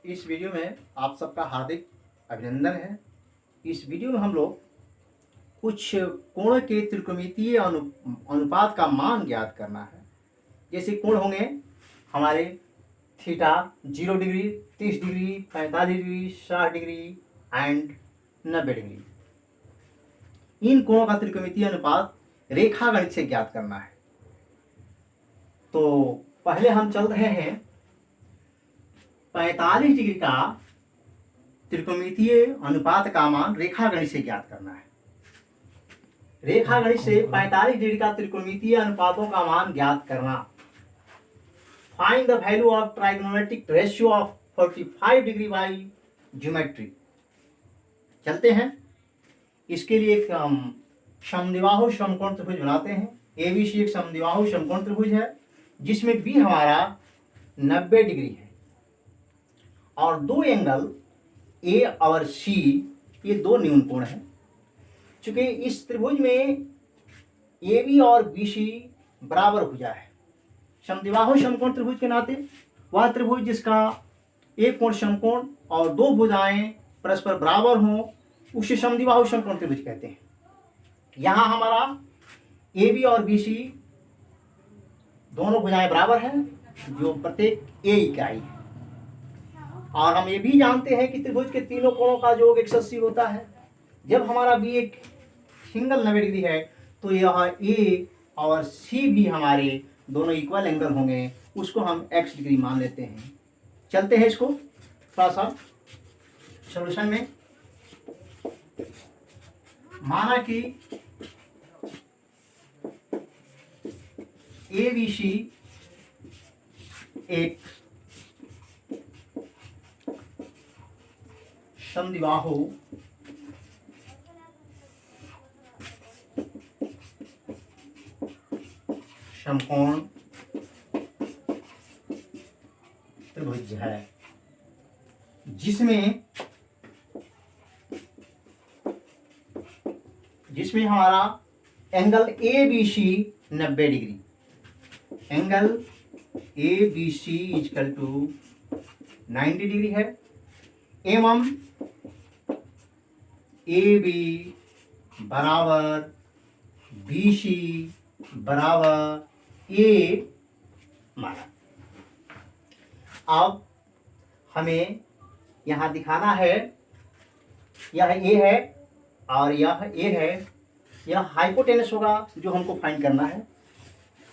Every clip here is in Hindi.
इस वीडियो में आप सबका हार्दिक अभिनंदन है। इस वीडियो में हम लोग कुछ कोण के त्रिकोणमितीय अनुपात का मान ज्ञात करना है। जैसे कोण होंगे हमारे theta 0 degree, 30 degree, 45 degree, 60 degree and 90 degree. इन कोणों का त्रिकोणमितीय अनुपात रेखागणित से ज्ञात करना है। तो पहले हम चल रहे हैं 45 डिग्री का त्रिकोणमितीय अनुपात का मान रेखागणित से ज्ञात करना है। रेखागणित से 45 डिग्री का त्रिकोणमितीय अनुपातों का मान ज्ञात करना। Find the value of trigonometric ratio of 45 degree by geometry. चलते हैं, इसके लिए एक समद्विबाहु समकोण त्रिभुज बनाते हैं। ABC एक समद्विबाहु समकोण त्रिभुज है जिसमें B हमारा 90 डिग्री है और दो एंगल A और C ये दो न्यून कोण हैं। चूंकि इस त्रिभुज में AB और BC बराबर भुजा है, समद्विबाहु समकोण त्रिभुज के नाते वह त्रिभुज जिसका एक कोण समकोण और दो भुजाएं परस्पर बराबर हों उसे समद्विबाहु समकोण त्रिभुज कहते हैं। यहाँ हमारा AB और BC दोनों भुजाएं बराबर हैं जो प्रत्येक A इकाई है। और हम ये भी जानते हैं कि त्रिभुज के तीनों कोणों का योग 180 होता है। जब हमारा B एक सिंगल 90 डिग्री है तो यह A और C भी हमारे दोनों इक्वल एंगल होंगे, उसको हम x डिग्री मान लेते हैं। चलते हैं इसको थोड़ा सा सॉल्यूशन में। माना कि ABC एक समद्विबाहु समकोण त्रिभुज है जिसमें हमारा angle ABC 90 degree, angle ABC equal to 90 degree है एवं AB बराबर BC बराबर A माना। अब हमें यहाँ दिखाना है यह A है और यह A है, यह हाइपोटेनस होगा जो हमको फाइंड करना है।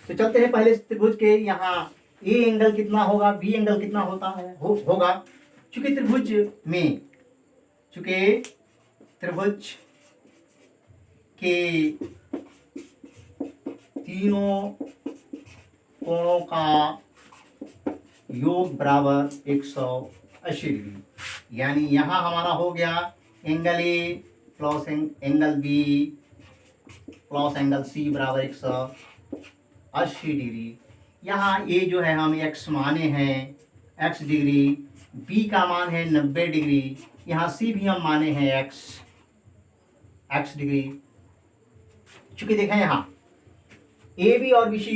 तो चलते हैं पहले त्रिभुज के यहाँ A एंगल कितना होगा, B एंगल कितना होता है होगा। चूंकि त्रिभुज के तीनों कोणों का योग बराबर 180 डिग्री, यानी यहाँ हमारा हो गया angle A plus angle B plus angle C बराबर 180 डिग्री। यहाँ A जो है हम x माने हैं x डिग्री, B का मान है 90 डिग्री, यहाँ C भी हम माने हैं x डिग्री। चूंकि देखें यहाँ AB और BC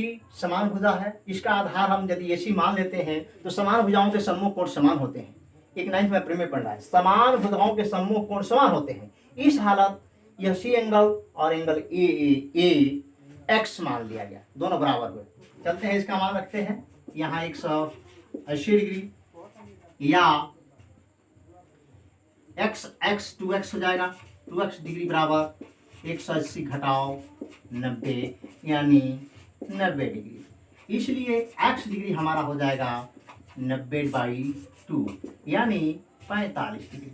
समान भुजा है, इसका आधार हम यदि AC मान लेते हैं तो समान भुजाओं के सम्मुख कोण समान होते हैं। एक 9th में प्रीमियर पढ़ रहा है, समान भुजाओं के सम्मुख कोण समान होते हैं। इस हालत यह C एंगल और एंगल A x मान लिया गया, दोनों बराबर हुए। चलते हैं इसका मान रखते हैं यहाँ 180 डिग्री या x 2x हो जाएगा, 2x डिग्री बराबर 180 घटाओ 90 यानी 90 डिग्री। इसलिए x डिग्री हमारा हो जाएगा 90/2 यानी 45 डिग्री।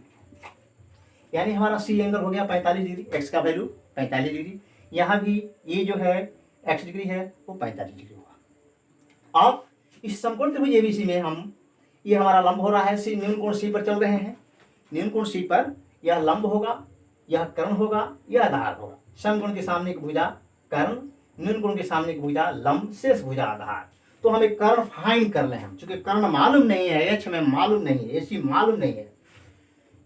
यानी हमारा C एंगल हो गया 45 डिग्री, x का वैल्यू 45 डिग्री। यहाँ भी ये जो है x डिग्री है वो 45 डिग्री होगा। अब इस समकोण त्रिभुज ABC में हम ये हमारा लंब हो रहा है C, न्यून कोण C पर चल रहे हैं। न्यून कोण C पर यह लंब होगा, यह कर्ण होगा, यह आधार होगा। समकोण के सामने की भुजा कर्ण, न्यून कोण के सामने की भुजा लंब, शेष भुजा आधार। तो हमें कर्ण फाइंड कर ले हम, चूंकि कर्ण मालूम नहीं है, H हमें मालूम नहीं है, AC मालूम नहीं है।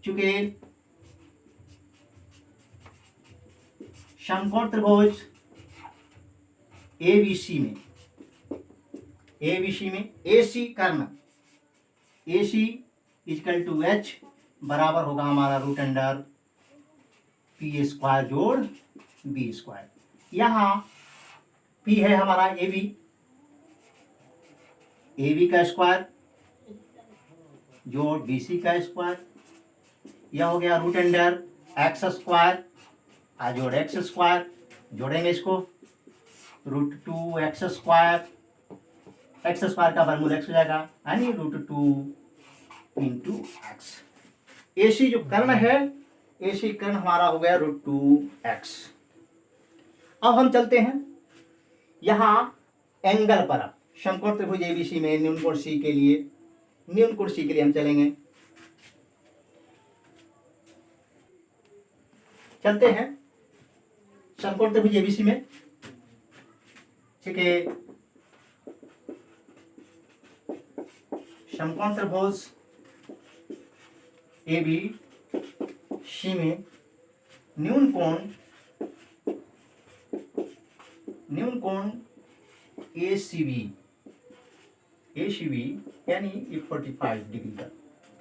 चूंकि समकोण त्रिभुज ABC में AC कर्ण, AC इक्वल टू एच बराबर होगा हमारा रूट अंडर पी स्क्वायर जोड़ बी स्क्वायर। यहाँ पी है हमारा ए बी का स्क्वायर जोड़ बी सी का स्क्वायर, यह हो गया रूट अंडर एक्स स्क्वायर जोड़ एक्स स्क्वायर, जोड़ेंगे इसको रूट 2 एक्स स्क्वायर का वर्गमूल एक्स हो जाएगा यानी रूट 2 इंटू एक्स। एसी जो कर्ण है, एसी कर्ण हमारा हो गया रूट 2 एक्स। अब हम चलते हैं यहाँ एंगल पर। अब समकोण त्रिभुज एबीसी में न्यून कोण सी के लिए हम चलेंगे। चलते हैं समकोण त्रिभुज एबीसी में, ठीक है। समकोण त्रिभुज एबीसी में न्यून कोण एसीबी यानी 45 डिग्री का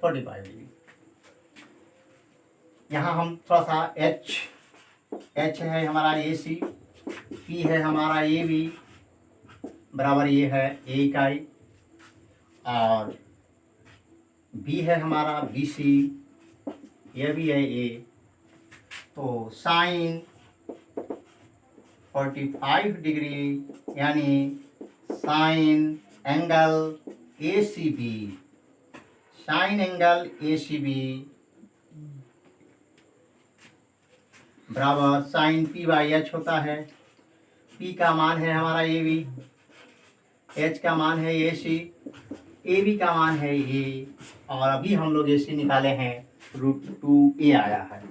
45 डिग्री। यहाँ हम थोड़ा सा एच है हमारा ए सी, पी है हमारा ए बी बराबर ये है ए इकाई, और बी है हमारा बी सी, यह भी है ए। तो साइन 45 डिग्री यानी sine angle A C B, sine angle A C B बराबर साइन पी बाई एच होता है। पी का मान है हमारा ए बी, एच का मान है ए सी, ए बी का मान है ए, और अभी हम लोग ए सी निकाले हैं रूट 2 ए आया है,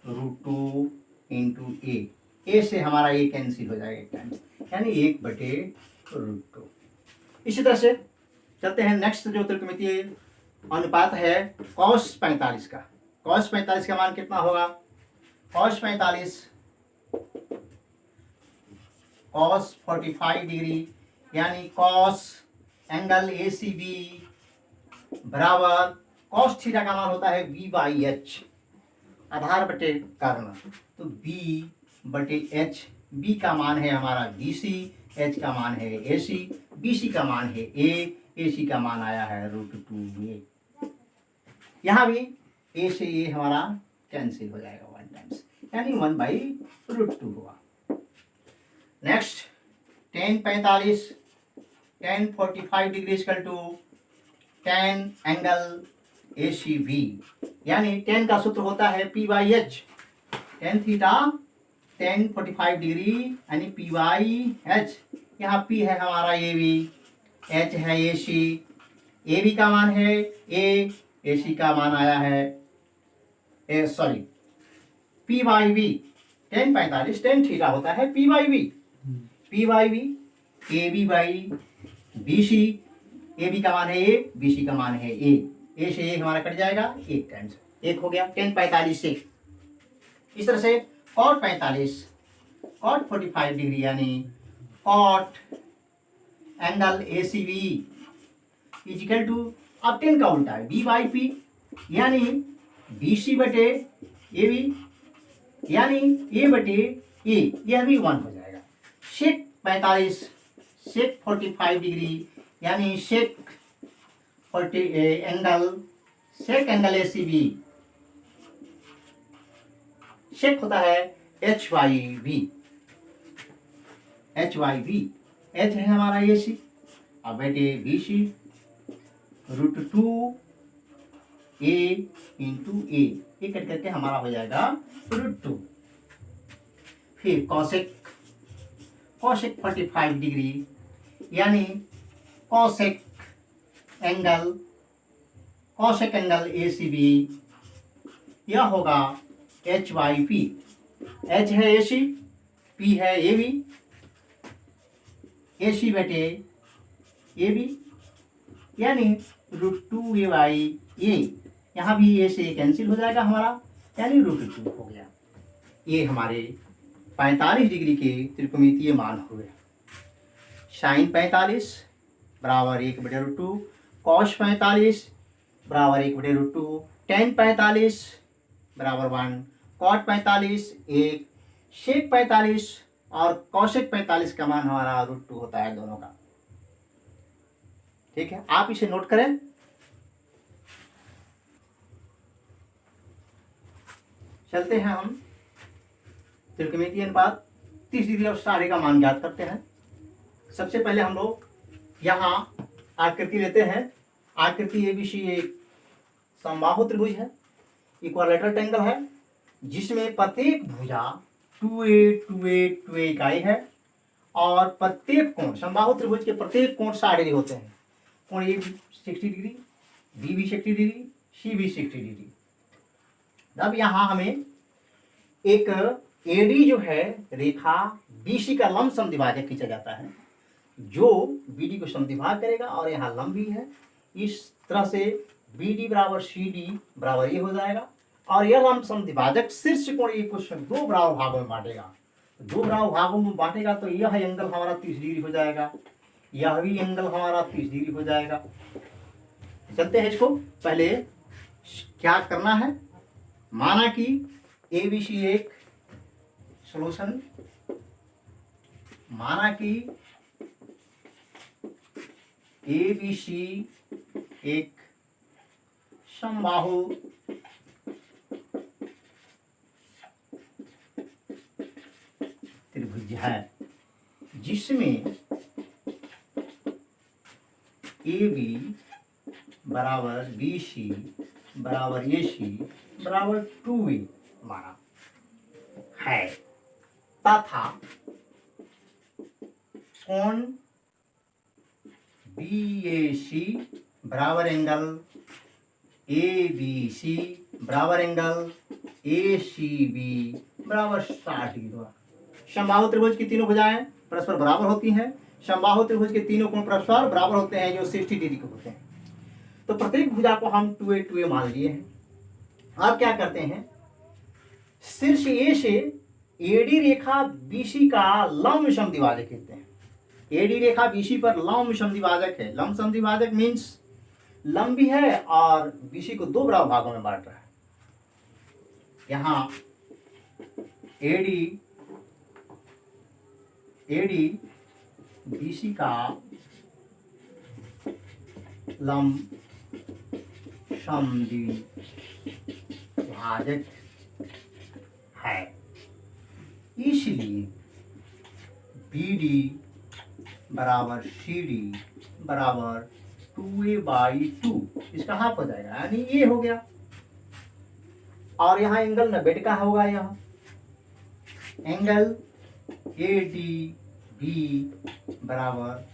रूट 2 इंटू ए से हमारा ए कैंसिल हो जाएगा एक टाइम, यानी 1/√2। इसी तरह से चलते हैं नेक्स्ट जो त्रिकोणमितीय अनुपात है cos 45 का। cos 45 का मान कितना होगा? cos 45 डिग्री यानी cos angle A C B बराबर cos थीटा का मान होता है b बाई एच, आधार बटे कर्ण, तो b बटे एच। b का मान है हमारा बी सी, एच का मान है ए सी, बी सी का मान है ए सी का मान आया है रूट 2 ए। यहाँ भी ए से ए हमारा कैंसिल हो जाएगा 1 टाइम्स, यानी 1/√2 हुआ। Next tan 45 degree equal to tan angle A C B, यानी tan का सूत्र होता है p by H, tan theta tan 45 degree यानी p बाई एच। यहाँ p है हमारा ए बी, h है ए सी, ए बी का मान है ए सी का मान आया है p by B, tan 45 tan theta होता है p by B, A B by B C, A B का मान है ए, बी सी का मान है ए से ए हमारा कट जाएगा 1 टाइम्स, 1 हो गया tan 45 से। इस तरह से cot 45 डिग्री यानी cot angle A C B equal to, अब tan का उल्टा है b बाई पी, यानी बी सी बटे ए बी यानी ए बटे ए, यह भी 1 हो जाएगा। sec 45 डिग्री यानी sec angle A C B, sec होता है h बाई बी, h है हमारा ए सी, अब बेटे B C root 2 A into A cut करके हमारा हो जाएगा √2। फिर cosec 45 डिग्री यानी cosec angle A C B, यह होगा h बाई पी, h है ए सी, p है ए बी, ए सी बटे ए बी यानी √2 ए बाई ए, यहाँ भी ए से कैंसिल हो जाएगा हमारा, यानी √2 हो गया। ये हमारे 45 डिग्री के त्रिकोणमितीय मान हुए। साइन 45 बराबर 1/√2, cos 45 बराबर 1/√2, tan 45 बराबर 1, cot 45 1, sec 45 और cosec 45 का मान हमारा √2 होता है दोनों का। ठीक है, आप इसे नोट करें। चलते हैं हम त्रिकोणमितीय अनुपात 30 डिग्री और सारे का मान ज्ञात करते हैं। सबसे पहले हम लोग यहाँ आकृति लेते हैं। आकृति एबीसी एक समबाहु त्रिभुज है, इक्विलैटरल ट्रायंगल है, जिसमें प्रत्येक भुजा 2a 2a 2a इकाई है और प्रत्येक कोण, समबाहु त्रिभुज के प्रत्येक कोण 60 डिग्री होते हैं। कोण ए 60 डिग्री, बी भी 60 डिग्री, सी भी 60 डिग्री। अब यहाँ हमें एक एडी जो है रेखा बीसी का लंब समद्विभाजक खींचा जाता है, जो बीडी को समद्विभाग करेगा और यहाँ लंब भी है। इस तरह से बीडी बराबर सी डी बराबर ये हो जाएगा और यह लंब समद्विभाजक शीर्ष कोण ए को 2 बराबर भागों में बांटेगा। 2 बराबर भागों में बांटेगा तो यह एंगल हमारा 30 डिग्री हो जाएगा, यह भी एंगल हमारा 30 डिग्री हो जाएगा। चलते हैं इसको, पहले क्या करना है। माना कि एबीसी एक सॉल्यूशन, माना कि एबीसी एक समबाहु त्रिभुज है, जिसमें ए बी बराबर बी सी बराबर ए सी बराबर 2a माना है, तथा कोण बी ए सी बराबर एंगल ए बी सी बराबर एंगल ए सी बी बराबर 60 डिग्री। समबाहु त्रिभुज की तीनों भुजाएं परस्पर बराबर होती हैं। समबाहु त्रिभुज के तीनों कोण परस्पर बराबर होते हैं, जो 60 डिग्री के होते हैं। तो प्रत्येक भुजा को हम 2a 2a मान लिए हैं। अब क्या करते हैं, शीर्ष ए से एडी रेखा बीसी का लंब समद्विभाजक कहते हैं। एडी रेखा बीसी पर लंब समद्विभाजक है। लंब समद्विभाजक मीन्स लंब भी है और बीसी को 2 बराबर भागों में बांट रहा है। यहाँ एडी बीसी का लंब समद्विभाजक है, इसलिए BD बराबर CD बराबर 2a/2, इसका हाफ हो जाएगा, यानी ये हो गया। और यहाँ एंगल 90 का होगा। यहाँ एंगल ADB बराबर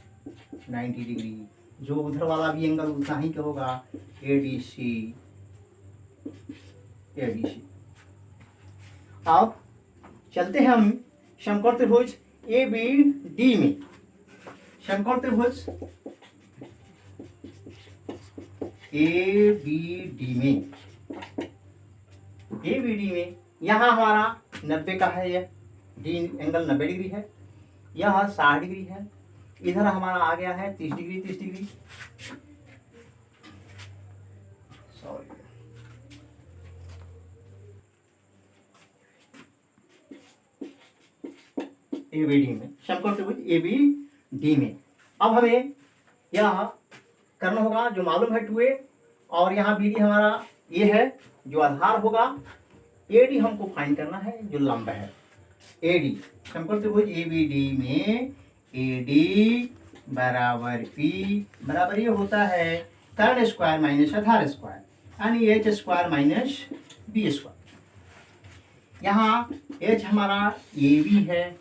90 डिग्री, जो उधर वाला भी एंगल उतना ही का होगा, ADC। अब चलते हैं हम समकोण त्रिभुज ABD में। समकोण त्रिभुज ABD में यहाँ हमारा 90 का है, यह डी एंगल 90 डिग्री है, यह 60 डिग्री है, इधर हमारा आ गया है 30 डिग्री 30 डिग्री। सॉरी, एबीडी में, समकोण त्रिभुज एबीडी में। अब हमें यह करना होगा, जो मालूम है 2a, और यहाँ बीडी हमारा ये है जो आधार होगा। एडी हमको फाइंड करना है, जो लंब है। एडी समकोण त्रिभुज एबीडी में एडी बराबर पी बराबर ये होता है कर्ण स्क्वायर माइनस आधार स्क्वायर, यानी H square minus B square. यहाँ एच हमारा ए बी है,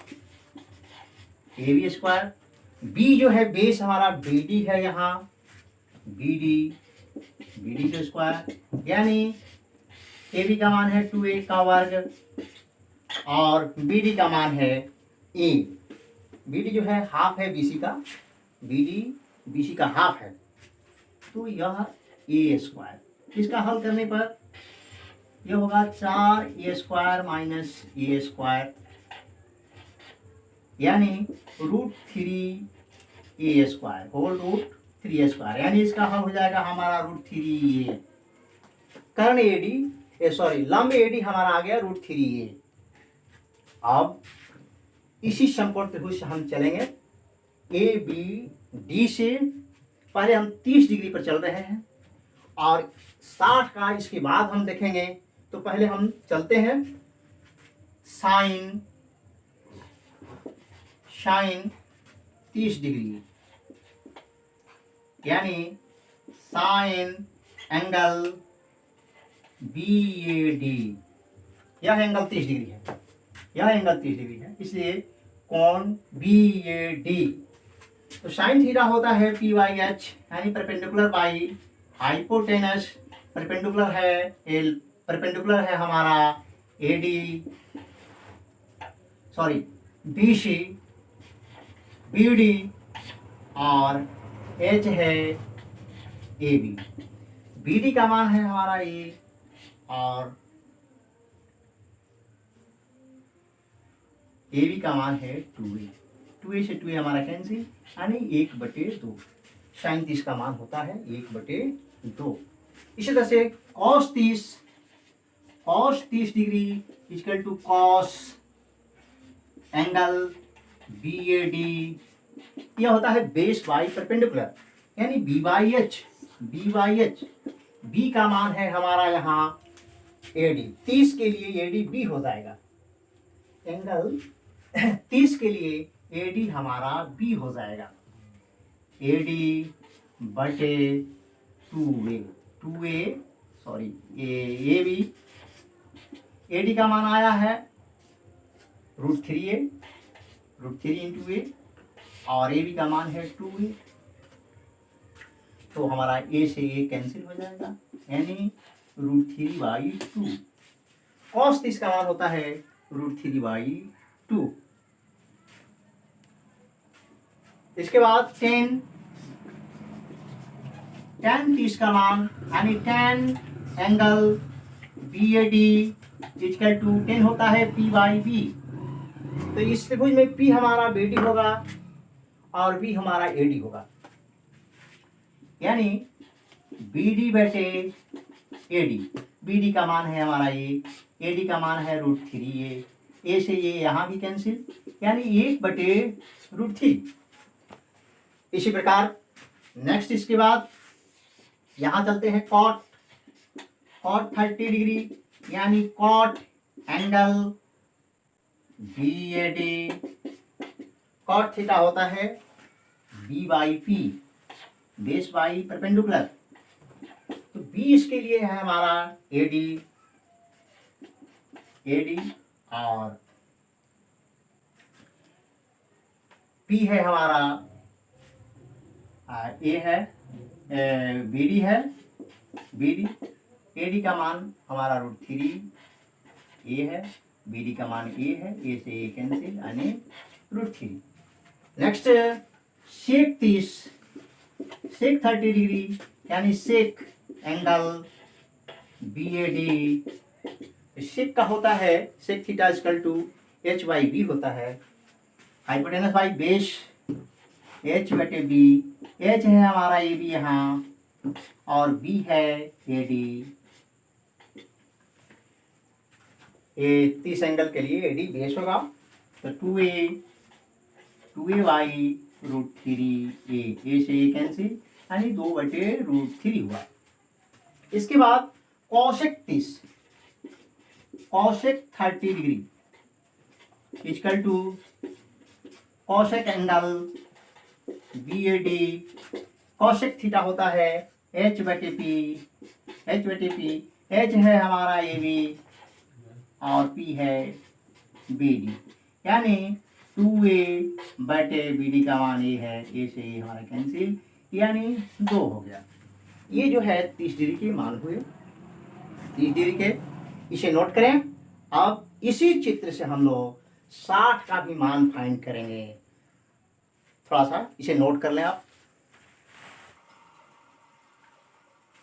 ए बी स्क्वायर, बी जो है बेस हमारा बी डी है, यहाँ बी डी का स्क्वायर, यानी ए बी का मान है 2a का वर्ग और बी डी का मान है a। बी डी जो है हाफ है बीसी का, बी डी बीसी का हाफ है, तो यह a स्क्वायर। इसका हल करने पर यह होगा 4a square minus a square, यानी √3a स्क्वायर होल 3a², यानी इसका हल हो जाएगा हमारा √3a। कर्ण AD सॉरी लंब AD हमारा आ गया √3a। अब इसी समकोण त्रिभुज से हम चलेंगे ABD से। पहले हम 30 डिग्री पर चल रहे हैं और 60 का इसके बाद हम देखेंगे। तो पहले हम चलते हैं साइन 30 डिग्री, यानी साइन एंगल BAD। यह एंगल 30 डिग्री है, यह एंगल 30 डिग्री है, इसलिए कोण BAD। तो साइन थीटा होता है P/H, यानी परपेंडिकुलर बाई हाइपोटेनस। परपेंडिकुलर है हमारा AD सॉरी BC BD और H है AB। BD का मान है हमारा A और AB का मान है 2A। 2A से 2A हमारा कैंसिल, यानी 1/2। साइन 30 का मान होता है 1/2। इसी तरह से cos 30 degree equal to cos angle BAD। यह होता है बेस बाई परपेंडिकुलर, यानी B/H। B का मान है हमारा यहाँ AD। 30 के लिए AD B हो जाएगा। एंगल 30 के लिए AD हमारा B हो जाएगा। AD बटे 2A सॉरी AB। AD का मान आया है √3A √3 × A और AB का मान है 2A। तो हमारा A से A कैंसिल हो जाएगा, यानी √3/2। cos 30 का मान होता है √3/2। इसके बाद tan 30 का मान, यानी tan angle BAD equal to tan होता है P/B। तो इस त्रिभुज में P हमारा BD होगा और B हमारा AD होगा, यानी BD बटे AD। BD का मान है हमारा A, AD का मान है √3A। A से ये यहाँ भी कैंसिल, यानी 1/√3। इसी प्रकार नेक्स्ट इसके बाद यहाँ चलते हैं cot 30 डिग्री, यानी cot angle BAD। cot theta होता है B/P, बेस बाई परपेंडिकुलर। तो B इसके लिए है हमारा AD और P है हमारा A है BD है BD। AD का मान हमारा √3A है, BD का मान A है, A से A कैंसिल, यानी √3। नेक्स्ट sec 30 डिग्री, यानी sec एंगल BAD। sec का होता है sec theta equal to H/B होता है, hypotenuse by base H/B। H है हमारा AB यहाँ और B है AD। 30 एंगल के लिए AD बेस होगा, तो 2A/√3A। A से A कैंसिल, यानी 2/√3 हुआ। इसके बाद cosec 30 degree equal to cosec angle BAD। cosec theta होता है H/P। H है हमारा AB और P है BD, यानी 2A/BD का मान A है, A से A हमारा कैंसिल, यानी 2 हो गया। ये जो है 30 डिग्री के मान हुए, 30 डिग्री के, इसे नोट करें। अब इसी चित्र से हम लोग 60 का भी मान फाइंड करेंगे। थोड़ा सा इसे नोट कर लें आप।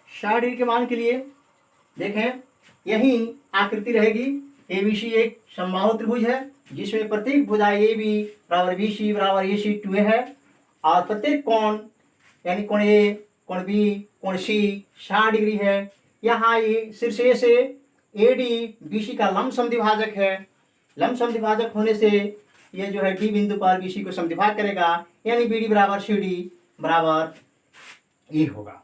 60 डिग्री के मान के लिए देखें, यही आकृति रहेगी। ABC एक समबाहु त्रिभुज है जिसमें प्रत्येक भुजा AB बराबर BC बराबर AC 2A है और प्रत्येक कोण यानी कोण ए, कोण बी, कोण सी 60 डिग्री है। यहाँ ये शीर्ष ए से एडी बीसी का लंब समद्विभाजक है। लंब समद्विभाजक होने से ये जो है डी बिंदु पर बीसी को समद्विभाग करेगा, यानी बीडी बराबर सी डी बराबर ए होगा।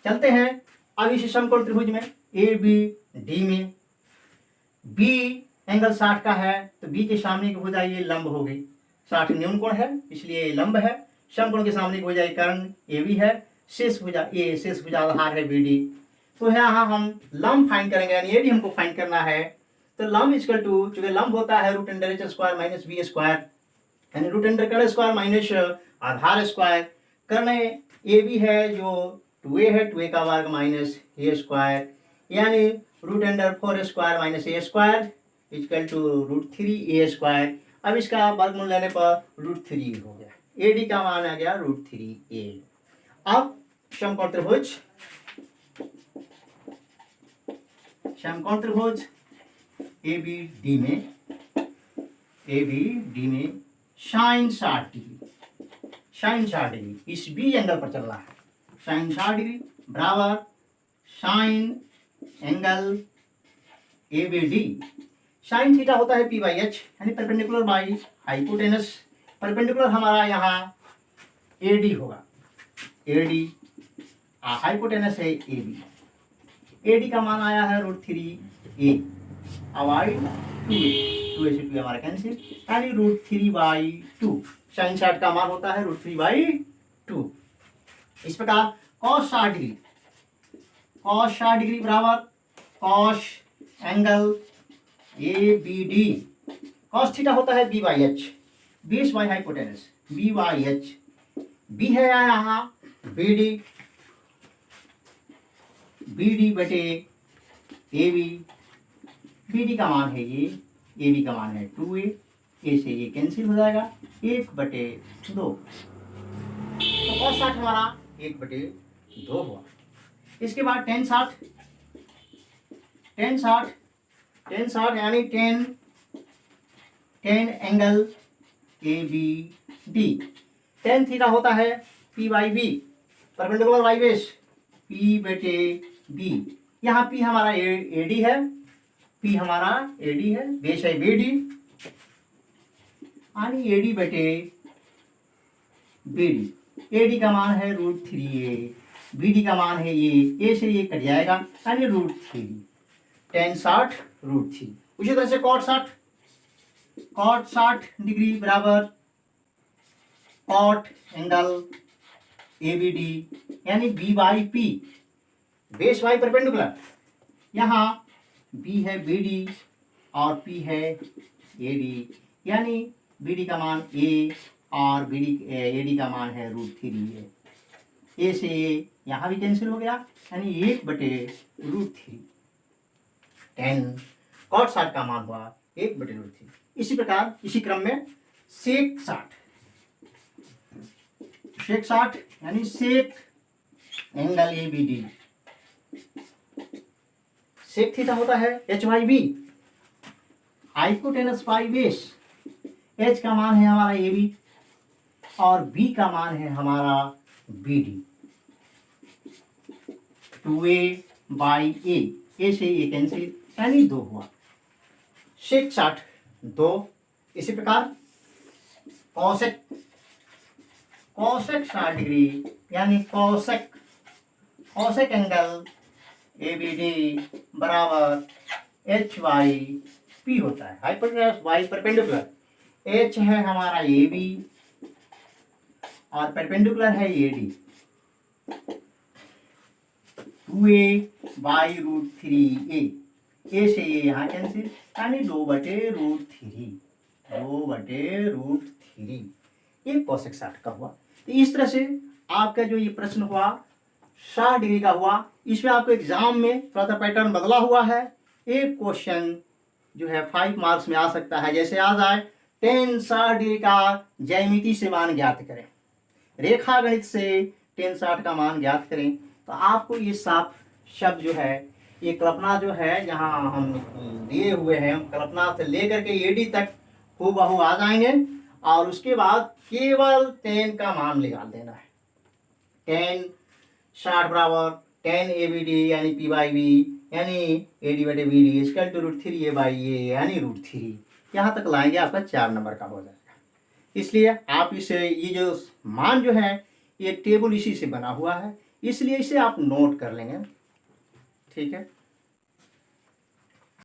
चलते हैं अब इस समकोण त्रिभुज में ए बी डी में बी एंगल 60 का है, तो बी के सामने की भुजा ये लंब हो गई। 60 न्यून कोण है इसलिए ये लंब है। समकोण के सामने की भुजा कर्ण ए बी है, शेष भुजा ए, शेष भुजा आधार है बी डी। तो यहाँ हम लंब फाइंड करेंगे, यानी ये भी हमको फाइंड करना है। तो लंब इक्वल टू, चूंकि लंब होता है root under h square minus B square, यानी रूट अंडर कर्ण स्क्वायर माइनस आधार स्क्वायर। कर्ण ए बी है जो 2a है, 2a का वर्ग माइनस ए स्क्वायर, यानी root under 4 square minus a square equal to root 3a square. अब इसका वर्गमूल लेने पर रूट 3 हो गया। ए डी का मान आ गया रूट 3a। अब समकोण त्रिभुज ए बी डी में साइन 60 डिग्री इस बी एंगल पर चल रहा है। साइन 60 डिग्री बराबर sine angle A B D. Sine theta होता है पी बाई एच, यानी परपेंडिकुलर बाई हाइपोटेनस। परपेंडिकुलर हमारा यहाँ ए डी होगा, ए डी हाइपोटेनस है ए बी। ए डी का मान आया है रूट 3a, अवॉइड 2a से 2 हमारा कैंसिल, यानी रूट 3/2। साइन 60 का मान होता है रूट 3/2। इस प्रकार कॉस 60 डिग्री बराबर cos angle A B D. Cos theta होता है B by H, base by hypotenuse, B by H. B है यहाँ बी डी बटे ए बी। बी डी का मान है ये, ए बी का मान है 2a, ए से ये कैंसिल हो जाएगा, 1/2। तो cos 60 हमारा 1/2 हुआ। इसके बाद tan 60 यानी tan angle A B D. tan theta होता है p by B, perpendicular by base, p बटे b। यहाँ p हमारा ए डी है, p हमारा ए डी है, बेस है बी डी, यानी ए डी बटे बी डी। ए डी का मान है रूट 3a, बी डी का मान है ये, ए से ये कट जाएगा, यानी रूट 3। tan 60 root 3। उसी तरह से cot 60 डिग्री बराबर cot angle A B D, यानी b by p, base by perpendicular. यहाँ बी है बी डी और पी है ए डी, यानी बी डी का मान ए और बी डी ए डी का मान है रूट 3a। ए से ए यहाँ भी कैंसिल हो गया, यानी 1/√3। tan cot 60 का मान हुआ 1/√3। इसी प्रकार इसी क्रम में sec 60 यानी sec angle A B D. sec theta होता है h by B, hypotenuse by base. h का मान है हमारा ए बी और b का मान है हमारा बी डी। 2a बाई ए से ये कैंसिल, यानी 2 हुआ। sec 60 2। इसी प्रकार cosec 60 डिग्री यानी cosec angle A B D बराबर h बाई पी होता है, हाइपोटेनस बाई परपेंडिकुलर। h है हमारा ए बी और परपेंडिकुलर है A D. 2a by root 3a, A से ये यहाँ कैंसिल, यानी 2/√3। ये cosec 60 का हुआ। तो इस तरह से आपका जो ये प्रश्न हुआ 60 डिग्री का हुआ। इसमें आपको एग्जाम में थोड़ा सा पैटर्न बदला हुआ है। एक क्वेश्चन जो है 5 मार्क्स में आ सकता है, जैसे आ जाए tan 60 डिग्री का ज्यामिति से मान ज्ञात करें, रेखा गणित से tan 60 का मान ज्ञात करें। तो आपको ये साफ शब्द जो है, ये कल्पना जो है यहाँ हम दिए हुए हैं, कल्पना से लेकर के एडी तक हूबहू आ जाएंगे और उसके बाद केवल tan का मान निकाल देना है। 10 60 बराबर 10 ABD यानी P/V यानी AD/BD इक्वल टू √3A/A यानी √3। यहाँ तक लाएंगे आपका 4 नंबर का हो जाएगा। इसलिए आप इसे ये जो मान जो है ये टेबल इसी से बना हुआ है, इसलिए इसे आप नोट कर लेंगे। ठीक है।